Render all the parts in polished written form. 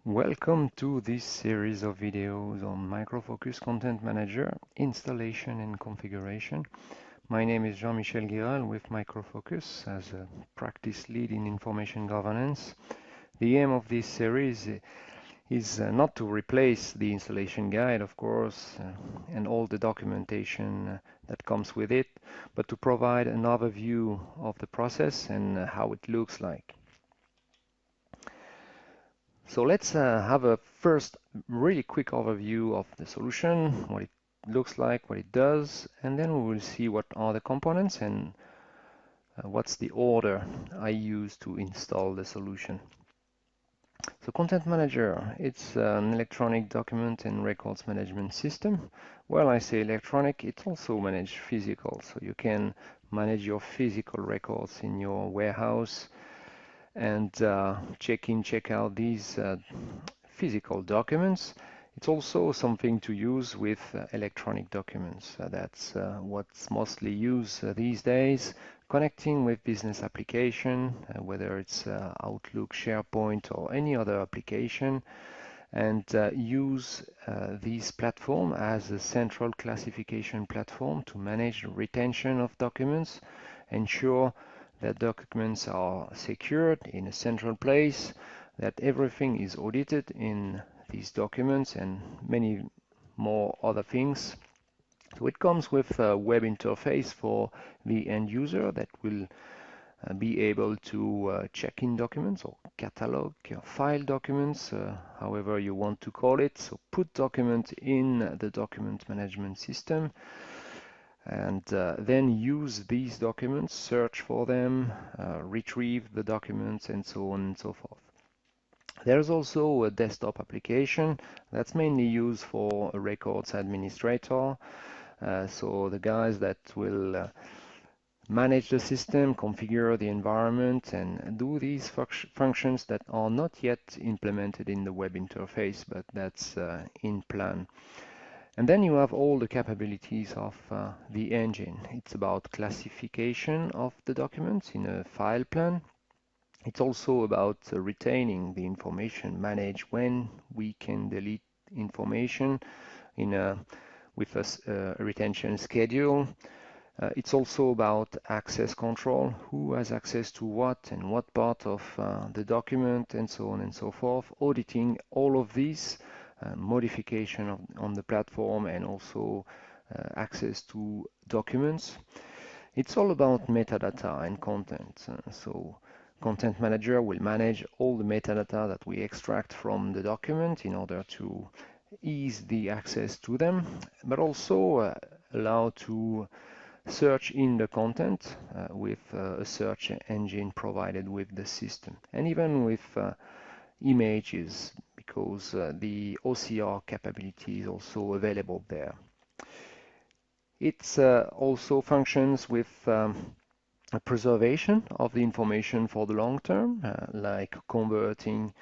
Welcome to this series of videos on Microfocus Content Manager installation and configuration. My name is Jean-Michel Guiral with Microfocus as a practice lead in information governance. The aim of this series is not to replace the installation guide, of course, and all the documentation that comes with it, but to provide an overview of the process and how it looks like. So let's have a first really quick overview of the solution, what it looks like, what it does, and then we will see what are the components and what's the order I use to install the solution. So Content Manager, it's an electronic document and records management system. Well, I say electronic, it also manages physical, so you can manage your physical records in your warehouse and check in, check out these physical documents. It's also something to use with electronic documents. That's what's mostly used these days, connecting with business application, whether it's Outlook, SharePoint, or any other application, and use this platform as a central classification platform to manage retention of documents, ensure that documents are secured in a central place, that everything is audited in these documents, and many more other things. So it comes with a web interface for the end user that will be able to check in documents or catalog, file documents, however you want to call it. So put document in the document management system and then use these documents, search for them, retrieve the documents, and so on and so forth. There's also a desktop application that's mainly used for a records administrator, so the guys that will manage the system, configure the environment, and do these functions that are not yet implemented in the web interface, but that's in plan. And then you have all the capabilities of the engine. It's about classification of the documents in a file plan. It's also about retaining the information, manage when we can delete information in with a retention schedule. It's also about access control, who has access to what and what part of the document, and so on and so forth, auditing all of these, modification on the platform, and also access to documents. It's all about metadata and content. So Content Manager will manage all the metadata that we extract from the document in order to ease the access to them, but also allow to search in the content with a search engine provided with the system, and even with images, because the OCR capability is also available there. It also functions with a preservation of the information for the long term, like converting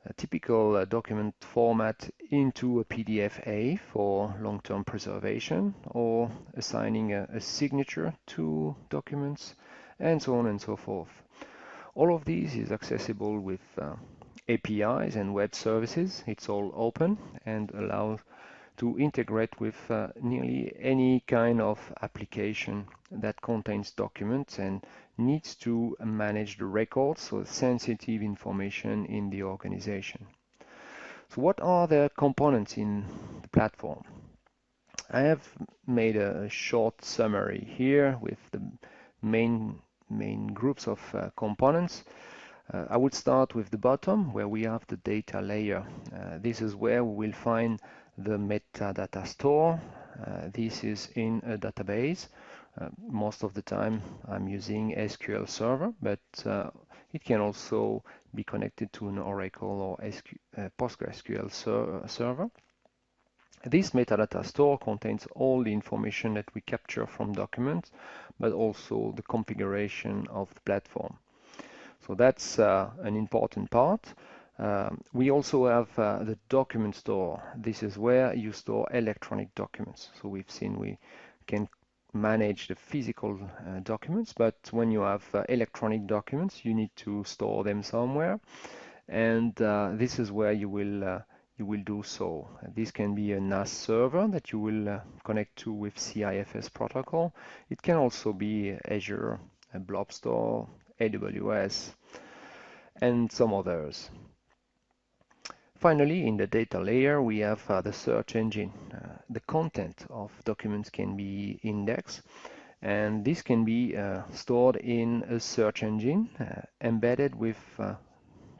a typical document format into a PDF-A for long-term preservation, or assigning a signature to documents, and so on and so forth. All of these is accessible with APIs and web services. It's all open and allows to integrate with nearly any kind of application that contains documents and needs to manage the records, so sensitive information in the organization. So what are the components in the platform? I have made a short summary here with the main groups of components. I would start with the bottom, where we have the data layer. This is where we will find the metadata store. This is in a database. Most of the time I'm using SQL Server, but it can also be connected to an Oracle or PostgreSQL server. This metadata store contains all the information that we capture from documents, but also the configuration of the platform. So that's an important part. We also have the document store. This is where you store electronic documents. So we've seen we can manage the physical documents, but when you have electronic documents, you need to store them somewhere. and this is where you will do so. This can be a NAS server that you will connect to with CIFS protocol. It can also be Azure, Blob Store, AWS, and some others. Finally, in the data layer, we have the search engine. The content of documents can be indexed, and this can be stored in a search engine embedded with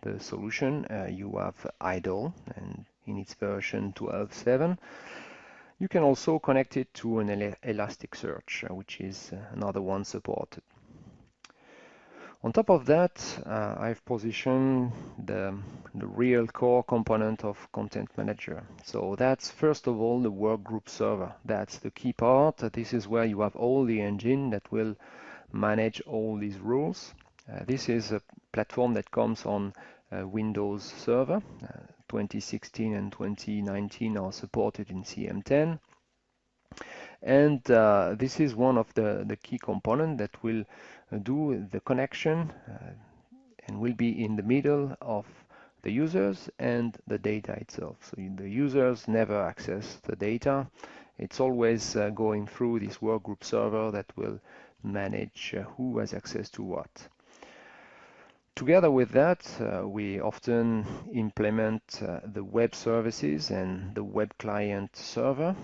the solution. You have IDLE, and in its version 12.7. You can also connect it to an Elasticsearch, which is another one supported. On top of that, I've positioned the real core component of Content Manager. So that's first of all the workgroup server. That's the key part. This is where you have all the engine that will manage all these rules. This is a platform that comes on Windows Server. 2016 and 2019 are supported in CM10. And this is one of the key components that will do the connection and will be in the middle of the users and the data itself. So the users never access the data. It's always going through this workgroup server that will manage who has access to what. Together with that, we often implement the web services and the web client server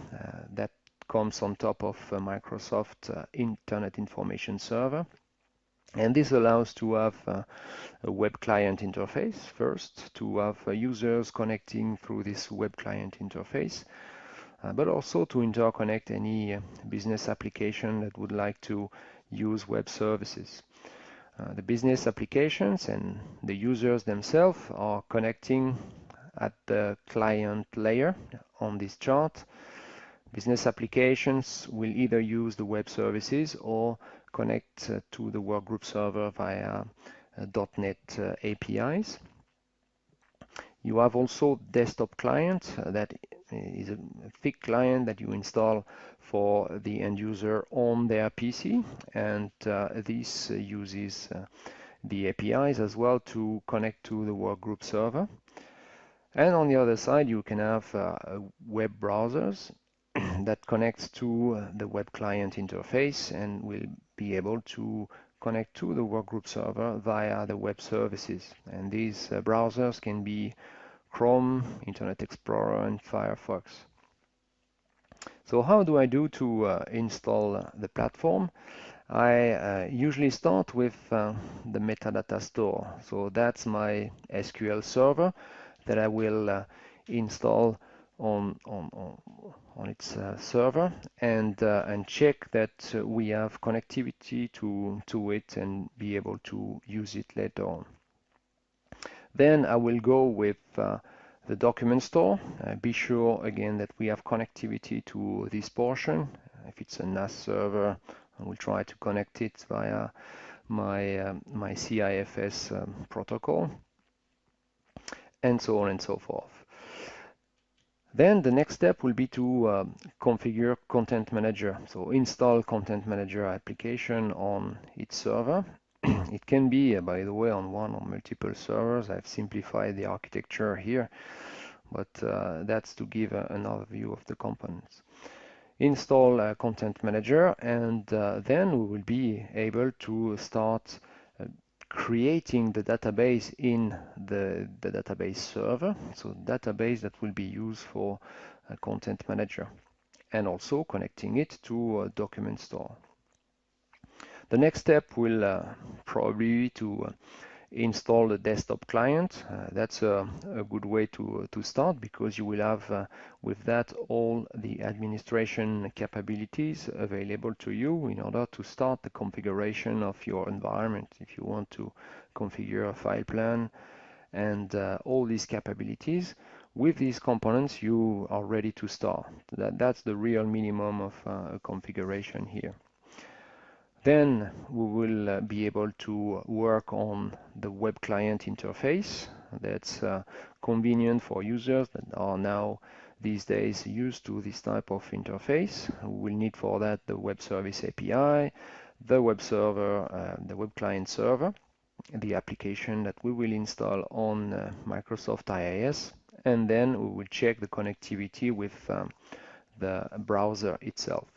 that comes on top of Microsoft Internet Information Server. And this allows to have a web client interface first, to have users connecting through this web client interface, but also to interconnect any business application that would like to use web services. The business applications and the users themselves are connecting at the client layer on this chart. Business applications will either use the web services or connect to the workgroup server via .NET APIs. You have also desktop client that is a thick client that you install for the end user on their PC, and this uses the APIs as well to connect to the workgroup server. And on the other side, you can have web browsers that connects to the web client interface and will be able to connect to the workgroup server via the web services. And these browsers can be Chrome, Internet Explorer, and Firefox. So how do I do to install the platform? I usually start with the metadata store. So that's my SQL server that I will install on its server and check that we have connectivity to it and be able to use it later on. Then I will go with the document store. Be sure again that we have connectivity to this portion. If it's a NAS server, I will try to connect it via my CIFS protocol, and so on and so forth. Then the next step will be to configure Content Manager. So install Content Manager application on its server. It can be, by the way, on one or multiple servers. I've simplified the architecture here, but that's to give an overview of the components. Install Content Manager, and then we will be able to start creating the database in the database server, so database that will be used for Content Manager, and also connecting it to a document store. The next step will probably be to install the desktop client. That's a good way to start, because you will have with that all the administration capabilities available to you in order to start the configuration of your environment. If you want to configure a file plan and all these capabilities, with these components you are ready to start. That's the real minimum of configuration here. Then we will be able to work on the web client interface. That's convenient for users that are now these days used to this type of interface. We will need for that the web service API, the web server, the web client server. the application that we will install on Microsoft IIS, and then we will check the connectivity with the browser itself.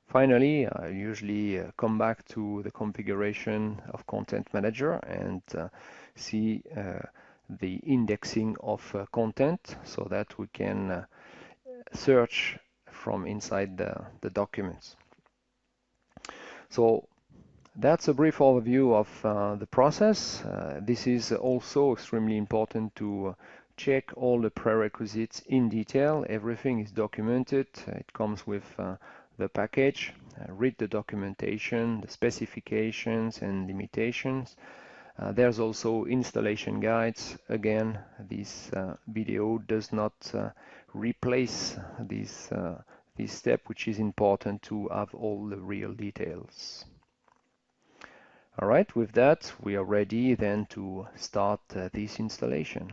Finally, I usually come back to the configuration of Content Manager and see the indexing of content so that we can search from inside the documents. So that's a brief overview of the process. This is also extremely important to check all the prerequisites in detail. Everything is documented. It comes with the package. Read the documentation, the specifications and limitations. There's also installation guides. Again, this video does not replace this step, which is important to have all the real details. All right, with that, we are ready then to start this installation.